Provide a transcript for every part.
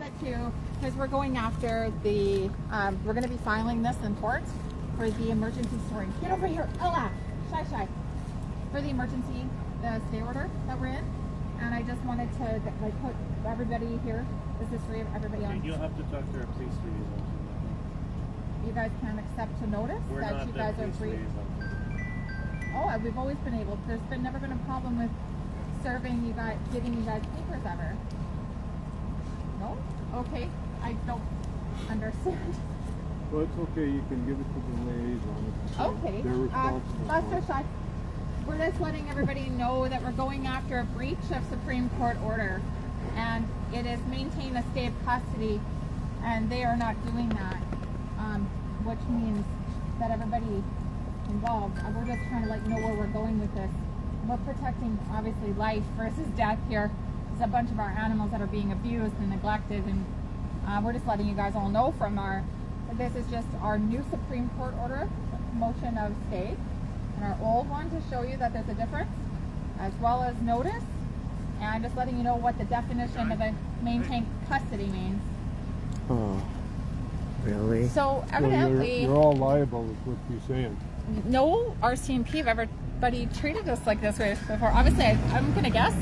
wanted to, because we're going after the, we're going to be filing this in court for the emergency storing. Get over here, Ella, shy. For the emergency stay order that we're in, and I just wanted to like put everybody here, this is for everybody else. You'll have to talk to our police liaison. You guys can't accept a notice We're that not you the guys are police free. liaison. Oh, we've always been able. There's been never been a problem with serving you guys, giving you guys papers ever. No? Okay, I don't understand. Well, it's okay. You can give it to the liaison. Okay. They're responsible. Lester Shai, we're just letting everybody know that we're going after a breach of Supreme Court order, and it is maintain a stay of custody, and they are not doing that, which means that everybody involved, we're just trying to let you know where we're going with this. We're protecting, obviously, life versus death here. There's a bunch of our animals that are being abused and neglected, and we're just letting you guys all know from this is just our new Supreme Court order, motion of stay, and our old one to show you that there's a difference, as well as notice, and I'm just letting you know what the definition of a maintained custody means. Oh, really? So So evidently, you're all liable, is what you're saying. no RCMP have everybody treated us like this way before. Obviously, I'm gonna guess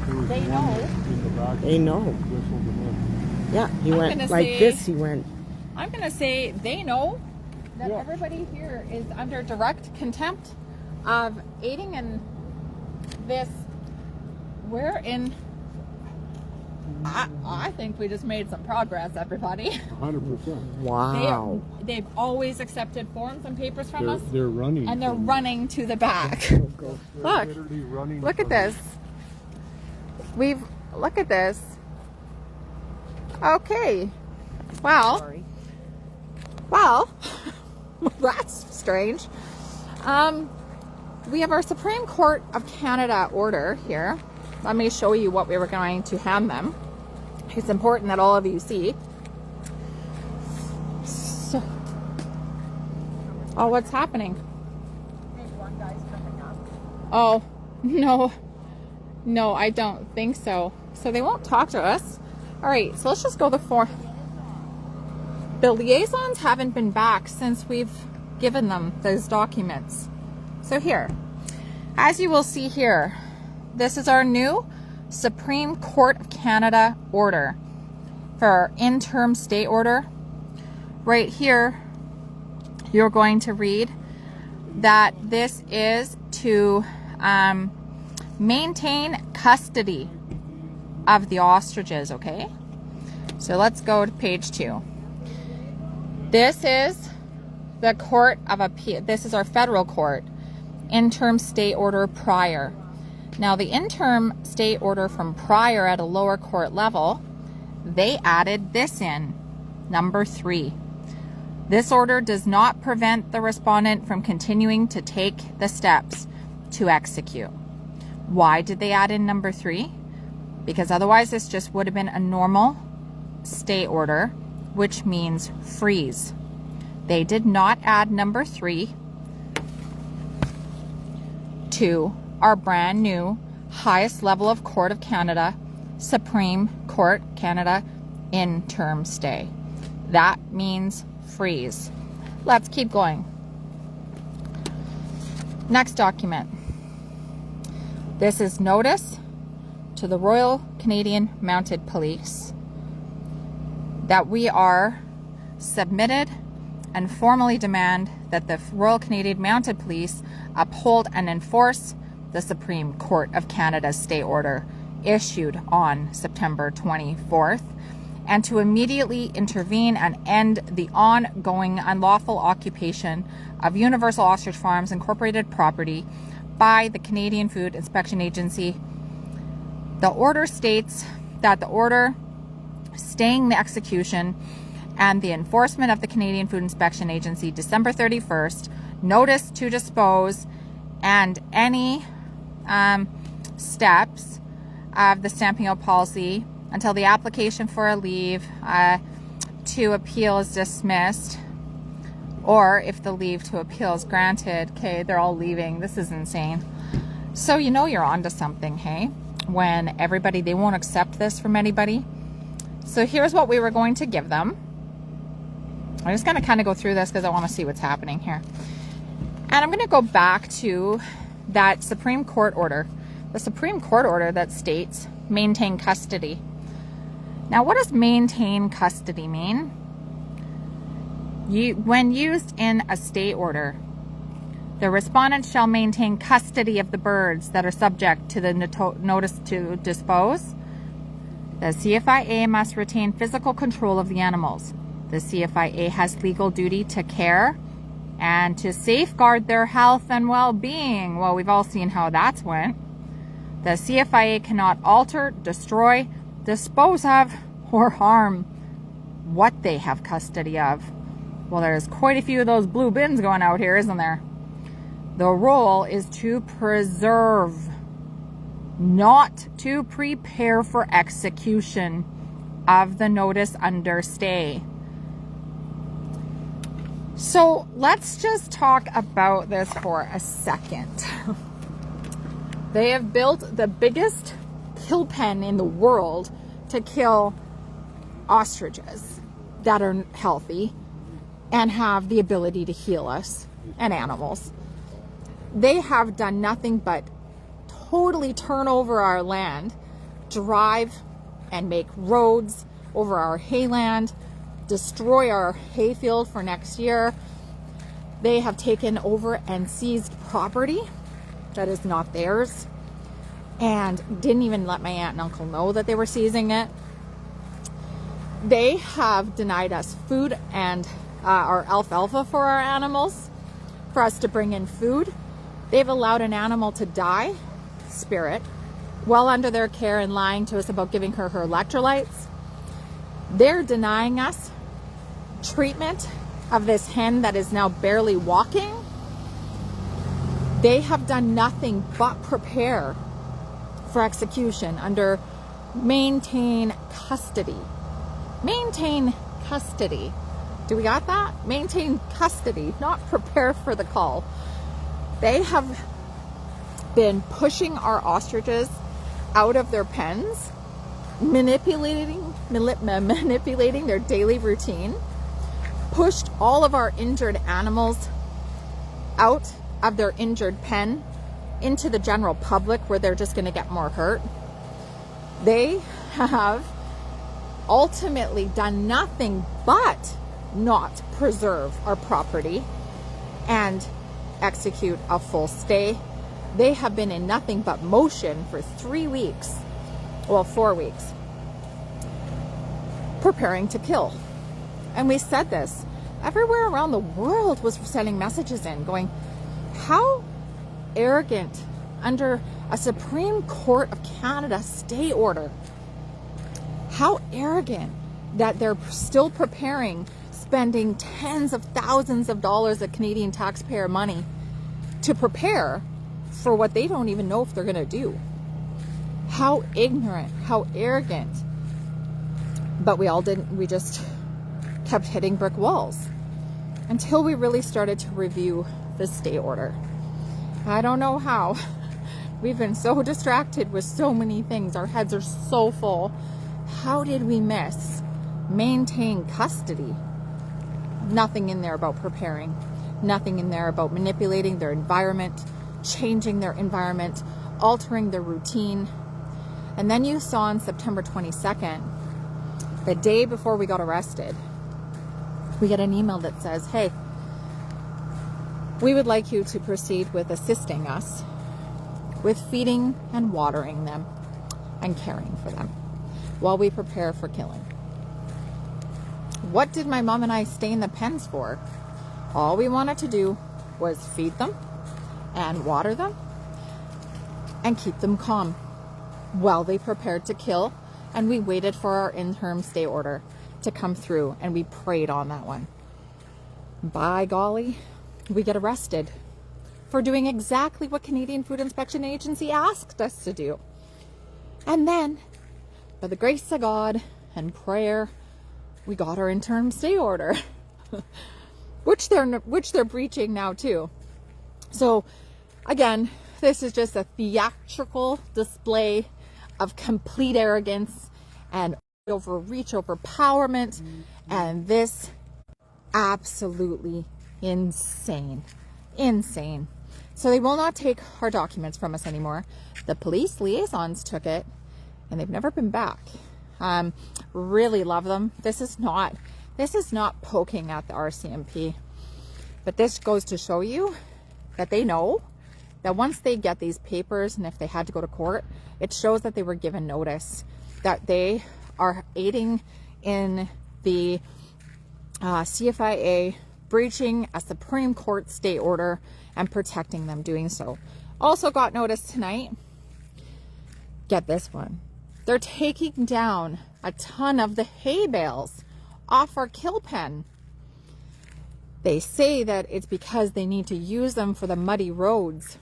There was they one know. in the back They know. whistled them Yeah, he I'm went gonna like say- this. He went. I'm gonna say they know that Yeah. everybody here is under direct contempt of aiding in this. We're in. I think we just made some progress, everybody. in. 100%. Wow. They've always accepted forms and papers from us, They're running. and they're from- running to the back. they're Look. literally running Look at from- this. Look at this. Okay. Well, that's strange. We have our Supreme Court of Canada order here. Let me show you what we were going to hand them. It's important that all of you see. So, oh, what's happening? Oh, no, I don't think so. So they won't talk to us. All right, so let's just go the liaisons haven't been back since we've given them those documents. So here, as you will see here, this is our new Supreme Court of Canada order for our interim stay order. Right here, you're going to read that this is to maintain custody of the ostriches, okay? So let's go to page 2. This is the Court of Appeal. This is our federal court. Interim stay order prior. Now the interim stay order from prior at a lower court level, they added this in, number 3. This order does not prevent the respondent from continuing to take the steps to execute. Why did they add in number 3? Because otherwise this just would have been a normal stay order, which means freeze. They did not add number 3 to our brand new highest level of Court of Canada, Supreme Court Canada interim stay. That means freeze. Let's keep going. Next document. This is notice to the Royal Canadian Mounted Police that we are submitted and formally demand that the Royal Canadian Mounted Police uphold and enforce the Supreme Court of Canada's stay order issued on September 24th, and to immediately intervene and end the ongoing unlawful occupation of Universal Ostrich Farms Incorporated property by the Canadian Food Inspection Agency. The order states that the order staying the execution and the enforcement of the Canadian Food Inspection Agency December 31st, notice to dispose, and any steps of the stamping out policy until the application for a leave to appeal is dismissed, or if the leave to appeal is granted. Okay, they're all leaving. This is insane. So you're onto something, hey? When everybody, they won't accept this from anybody. So here's what we were going to give them. I'm just going to kind of go through this because I want to see what's happening here. And I'm going to go back to that Supreme Court order. The Supreme Court order that states maintain custody. Now, what does maintain custody mean? When used in a stay order, the respondent shall maintain custody of the birds that are subject to the notice to dispose. The CFIA must retain physical control of the animals. The CFIA has legal duty to care and to safeguard their health and well-being. Well, we've all seen how that's went. The CFIA cannot alter, destroy, dispose of, or harm what they have custody of. Well, there's quite a few of those blue bins going out here, isn't there? The role is to preserve, not to prepare for execution of the notice under stay. So let's just talk about this for a second. They have built the biggest kill pen in the world to kill ostriches that are healthy and have the ability to heal us and animals. They have done nothing but totally turn over our land, drive and make roads over our hayland, destroy our hayfield for next year. They have taken over and seized property that is not theirs and didn't even let my aunt and uncle know that they were seizing it. They have denied us food and our alfalfa for our animals, for us to bring in food. They've allowed an animal to die, Spirit, well under their care and lying to us about giving her electrolytes. They're denying us treatment of this hen that is now barely walking. They have done nothing but prepare for execution under maintain custody. Maintain custody. Do we got that? Maintain custody, not prepare for the call. They have been pushing our ostriches out of their pens, manipulating their daily routine, pushed all of our injured animals out of their injured pen into the general public where they're just going to get more hurt. They have ultimately done nothing but not preserve our property and execute a full stay. They have been in nothing but motion for 3 weeks, well, 4 weeks, preparing to kill. And we said this, everywhere around the world was sending messages in going, how arrogant under a Supreme Court of Canada stay order. How arrogant that they're still preparing, spending tens of thousands of dollars of Canadian taxpayer money to prepare for what they don't even know if they're going to do. How ignorant, how arrogant. But we all didn't, we just kept hitting brick walls until we really started to review the stay order. I don't know how. We've been so distracted with so many things. Our heads are so full. How did we miss maintain custody? Nothing in there about preparing. Nothing in there about manipulating their environment, changing their environment, altering their routine. And then you saw on September 22nd, the day before we got arrested, we get an email that says, hey, we would like you to proceed with assisting us with feeding and watering them and caring for them while we prepare for killing. What did my mom and I stay in the pens for? All we wanted to do was feed them and water them and keep them calm while they prepared to kill. And we waited for our interim stay order to come through, and we prayed on that one. By golly, we get arrested for doing exactly what Canadian Food Inspection Agency asked us to do. And then, by the grace of God and prayer, we got our interim stay order, which they're breaching now too. So again, this is just a theatrical display of complete arrogance and overreach, overpowerment, and this absolutely insane. Insane. So they will not take our documents from us anymore. The police liaisons took it, and they've never been back. Really love them. This is not poking at the RCMP, but this goes to show you that they know that once they get these papers, and if they had to go to court, it shows that they were given notice, that they are aiding in the CFIA breaching a Supreme Court stay order and protecting them doing so. Also got notice tonight, get this one, they're taking down a ton of the hay bales off our kill pen. They say that it's because they need to use them for the muddy roads.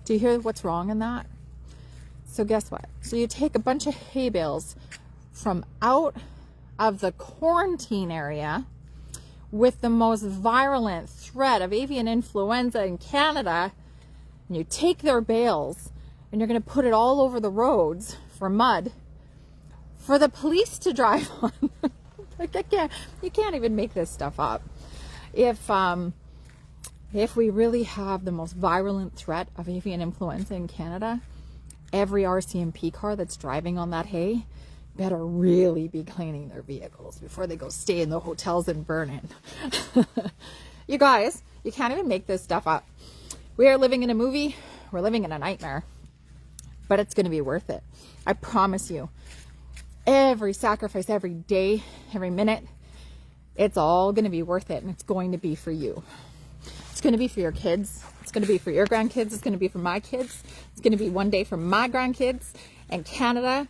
Do you hear what's wrong in that? So guess what? So you take a bunch of hay bales from out of the quarantine area with the most virulent threat of avian influenza in Canada, and you take their bales and you're going to put it all over the roads for mud for the police to drive on. Like, you can't even make this stuff up. If we really have the most virulent threat of avian influenza in Canada, every RCMP car that's driving on that hay better really be cleaning their vehicles before they go stay in the hotels and burn it. You guys, you can't even make this stuff up. We are living in a movie. We're living in a nightmare, but it's going to be worth it. I promise you. Every sacrifice, every day, every minute, it's all going to be worth it, and it's going to be for you. It's going to be for your kids. It's going to be for your grandkids. It's going to be for my kids. It's going to be one day for my grandkids. And Canada,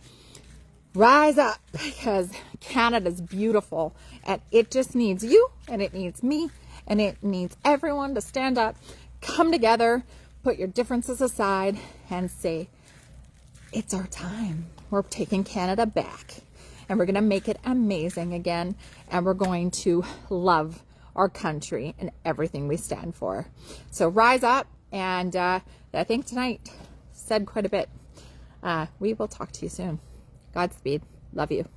rise up, because Canada's beautiful, and it just needs you, and it needs me, and it needs everyone to stand up, come together, put your differences aside, and say, it's our time. We're taking Canada back, and we're going to make it amazing again, and we're going to love our country and everything we stand for. So rise up, and I think tonight said quite a bit. We will talk to you soon. Godspeed. Love you.